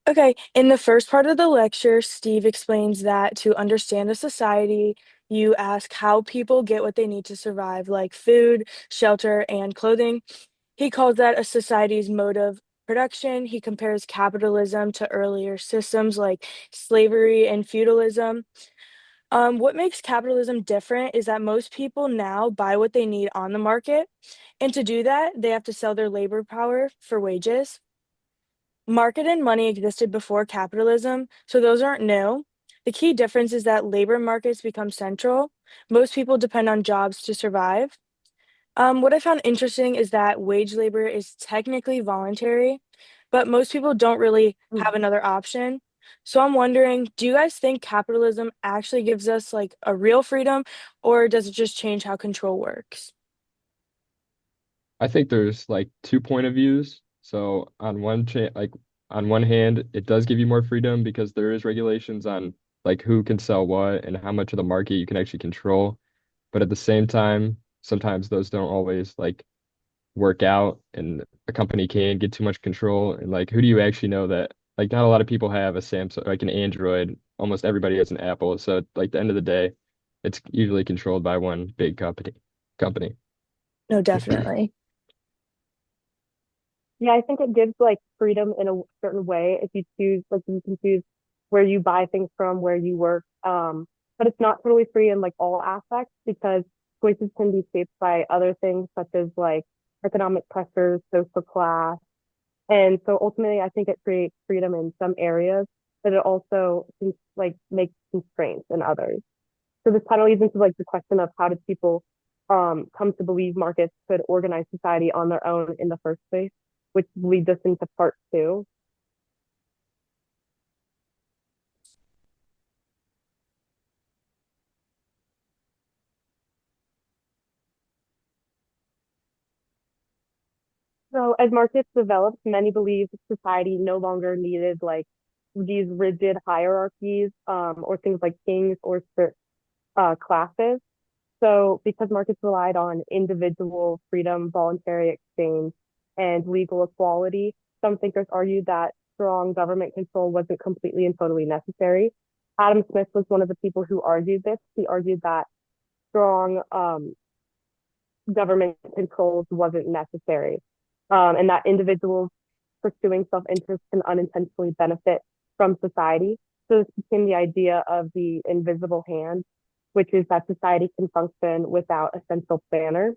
Okay, in the first part of the lecture, Steve explains that to understand a society, you ask how people get what they need to survive, like food, shelter, and clothing. He calls that a society's mode of production. He compares capitalism to earlier systems like slavery and feudalism. What makes capitalism different is that most people now buy what they need on the market. And to do that, they have to sell their labor power for wages. Market and money existed before capitalism, so those aren't new. The key difference is that labor markets become central. Most people depend on jobs to survive. What I found interesting is that wage labor is technically voluntary, but most people don't really have another option. So I'm wondering, do you guys think capitalism actually gives us like a real freedom, or does it just change how control works? I think there's like two point of views. So on one hand, it does give you more freedom because there is regulations on like who can sell what and how much of the market you can actually control. But at the same time, sometimes those don't always like work out and a company can get too much control. And like who do you actually know that like not a lot of people have a Samsung like an Android. Almost everybody has an Apple. So like the end of the day, it's usually controlled by one big company. No, definitely. Yeah, I think it gives like freedom in a certain way if you choose, like you can choose where you buy things from, where you work. But it's not totally free in like all aspects because choices can be shaped by other things such as like economic pressures, social class. And so ultimately, I think it creates freedom in some areas, but it also like makes constraints in others. So this kind of leads into like the question of how did people come to believe markets could organize society on their own in the first place, which leads us into part two. So as markets developed, many believed society no longer needed like these rigid hierarchies or things like kings or strict classes. So because markets relied on individual freedom, voluntary exchange, and legal equality, some thinkers argued that strong government control wasn't completely and totally necessary. Adam Smith was one of the people who argued this. He argued that strong government controls wasn't necessary, and that individuals pursuing self-interest can unintentionally benefit from society. So this became the idea of the invisible hand, which is that society can function without a central planner.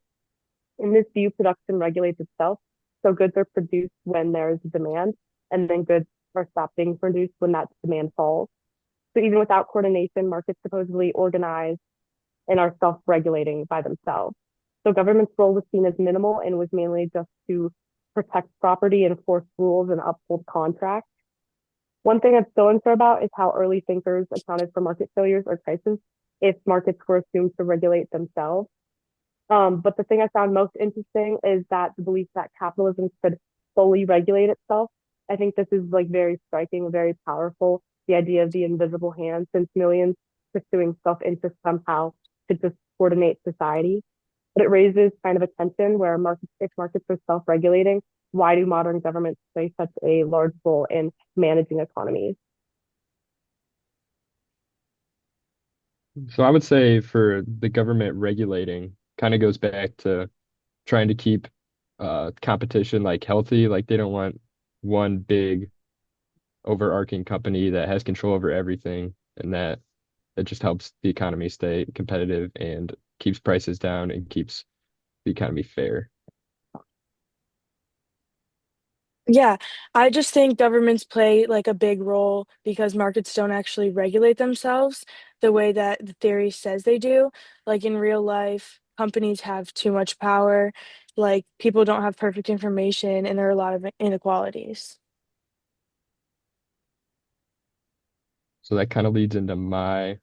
In this view, production regulates itself. So goods are produced when there is a demand, and then goods are stopped being produced when that demand falls. So even without coordination, markets supposedly organize and are self-regulating by themselves. So government's role was seen as minimal and was mainly just to protect property, enforce rules, and uphold contracts. One thing I'm still unsure about is how early thinkers accounted for market failures or crises if markets were assumed to regulate themselves. But the thing I found most interesting is that the belief that capitalism could fully regulate itself. I think this is like very striking, very powerful. The idea of the invisible hand, since millions pursuing self-interest somehow could just coordinate society. But it raises kind of a tension where markets, if markets are self-regulating, why do modern governments play such a large role in managing economies? So I would say for the government regulating kind of goes back to trying to keep competition like healthy. Like they don't want one big overarching company that has control over everything and that it just helps the economy stay competitive and keeps prices down and keeps the economy fair. Yeah, I just think governments play like a big role because markets don't actually regulate themselves the way that the theory says they do. Like in real life, companies have too much power, like people don't have perfect information, and there are a lot of inequalities. So that kind of leads into my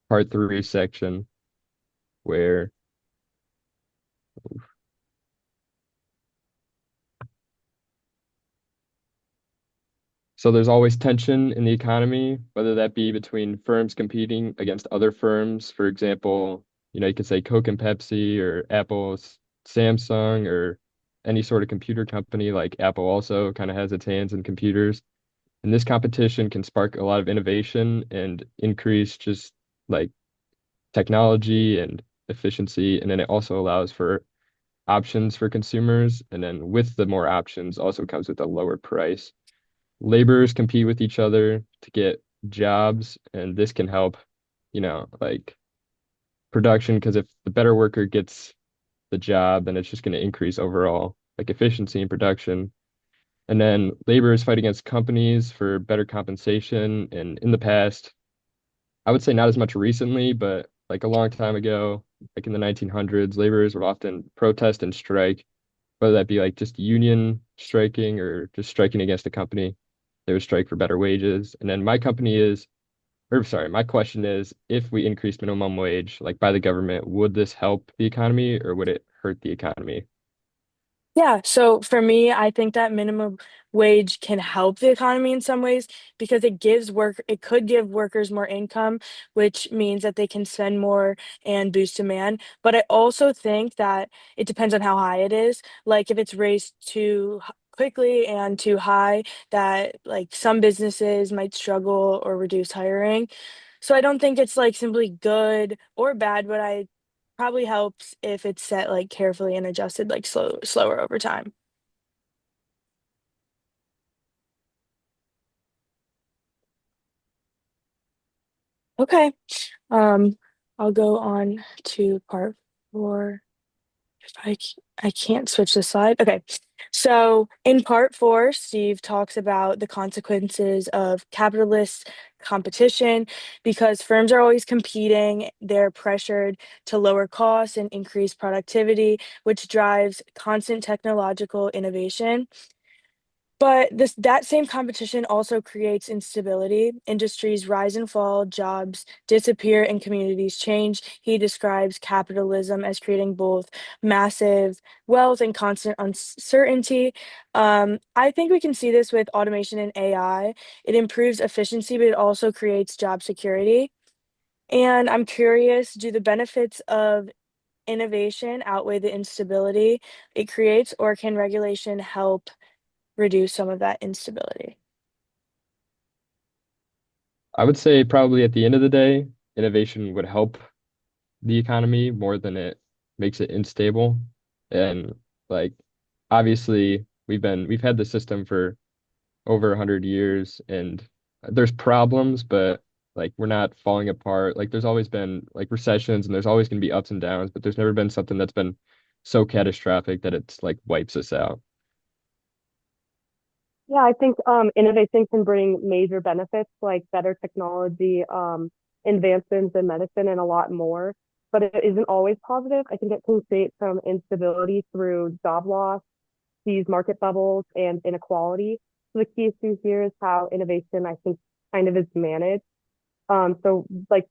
part three section where so there's always tension in the economy, whether that be between firms competing against other firms. For example, you could say Coke and Pepsi or Apple, Samsung, or any sort of computer company, like Apple also kind of has its hands in computers. And this competition can spark a lot of innovation and increase just like technology and efficiency. And then it also allows for options for consumers. And then with the more options also comes with a lower price. Laborers compete with each other to get jobs, and this can help, like production, because if the better worker gets the job, then it's just going to increase overall like efficiency and production. And then laborers fight against companies for better compensation. And in the past, I would say not as much recently, but like a long time ago, like in the 1900s, laborers would often protest and strike, whether that be like just union striking or just striking against a company. They would strike for better wages. And then my question is, if we increase minimum wage, like by the government, would this help the economy or would it hurt the economy? Yeah, so for me, I think that minimum wage can help the economy in some ways because it could give workers more income, which means that they can spend more and boost demand. But I also think that it depends on how high it is. Like if it's raised quickly and too high, that like some businesses might struggle or reduce hiring. So I don't think it's like simply good or bad, but I probably helps if it's set like carefully and adjusted like slower over time. Okay. Um, I'll go on to part four. If I can't switch the slide. Okay. So in part four, Steve talks about the consequences of capitalist competition because firms are always competing. They're pressured to lower costs and increase productivity, which drives constant technological innovation. But that same competition also creates instability. Industries rise and fall, jobs disappear, and communities change. He describes capitalism as creating both massive wealth and constant uncertainty. I think we can see this with automation and AI. It improves efficiency, but it also creates job security. And I'm curious, do the benefits of innovation outweigh the instability it creates, or can regulation help reduce some of that instability? I would say probably at the end of the day, innovation would help the economy more than it makes it unstable. And like obviously we've had the system for over 100 years and there's problems, but like we're not falling apart. Like there's always been like recessions and there's always going to be ups and downs, but there's never been something that's been so catastrophic that it's like wipes us out. Yeah, I think innovation can bring major benefits like better technology, advancements in medicine, and a lot more. But it isn't always positive. I think it can create some instability through job loss, these market bubbles, and inequality. So the key issue here is how innovation, I think, kind of is managed. So like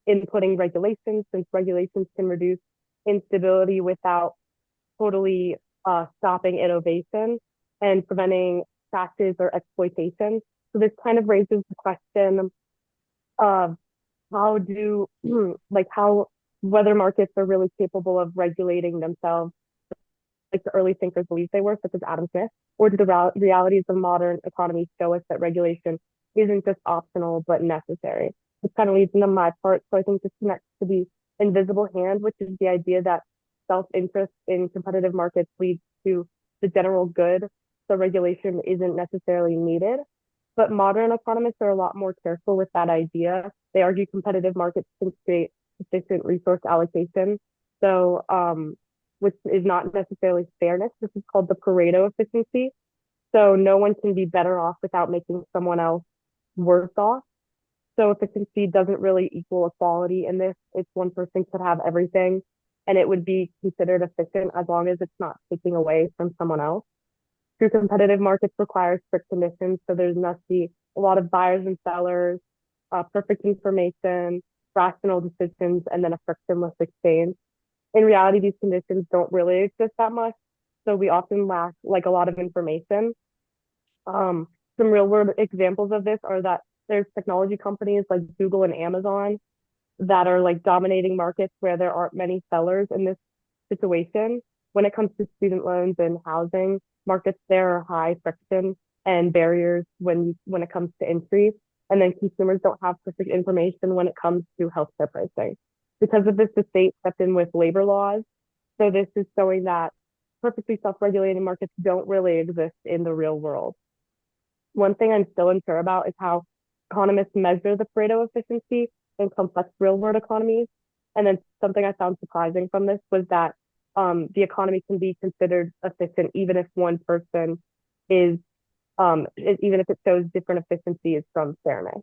inputting regulations, since regulations can reduce instability without totally stopping innovation and preventing practice or exploitation. So this kind of raises the question of how do like how whether markets are really capable of regulating themselves like the early thinkers believed they were, such as Adam Smith, or do the realities of modern economy show us that regulation isn't just optional but necessary? This kind of leads into my part. So I think this connects to the invisible hand, which is the idea that self-interest in competitive markets leads to the general good. So regulation isn't necessarily needed. But modern economists are a lot more careful with that idea. They argue competitive markets can create efficient resource allocation. So which is not necessarily fairness. This is called the Pareto efficiency. So no one can be better off without making someone else worse off. So efficiency doesn't really equal equality in this. It's one person could have everything and it would be considered efficient as long as it's not taking away from someone else. True competitive markets require strict conditions. So there must be a lot of buyers and sellers, perfect information, rational decisions, and then a frictionless exchange. In reality, these conditions don't really exist that much. So we often lack like a lot of information. Some real world examples of this are that there's technology companies like Google and Amazon that are like dominating markets where there aren't many sellers in this situation. when it comes to student loans and housing markets, there are high friction and barriers when it comes to entry. And then consumers don't have perfect information when it comes to healthcare pricing. Because of this, the state stepped in with labor laws. So this is showing that perfectly self-regulating markets don't really exist in the real world. One thing I'm still unsure about is how economists measure the Pareto efficiency in complex real-world economies. And then something I found surprising from this was that the economy can be considered efficient even if one person is even if it shows different efficiencies from fairness.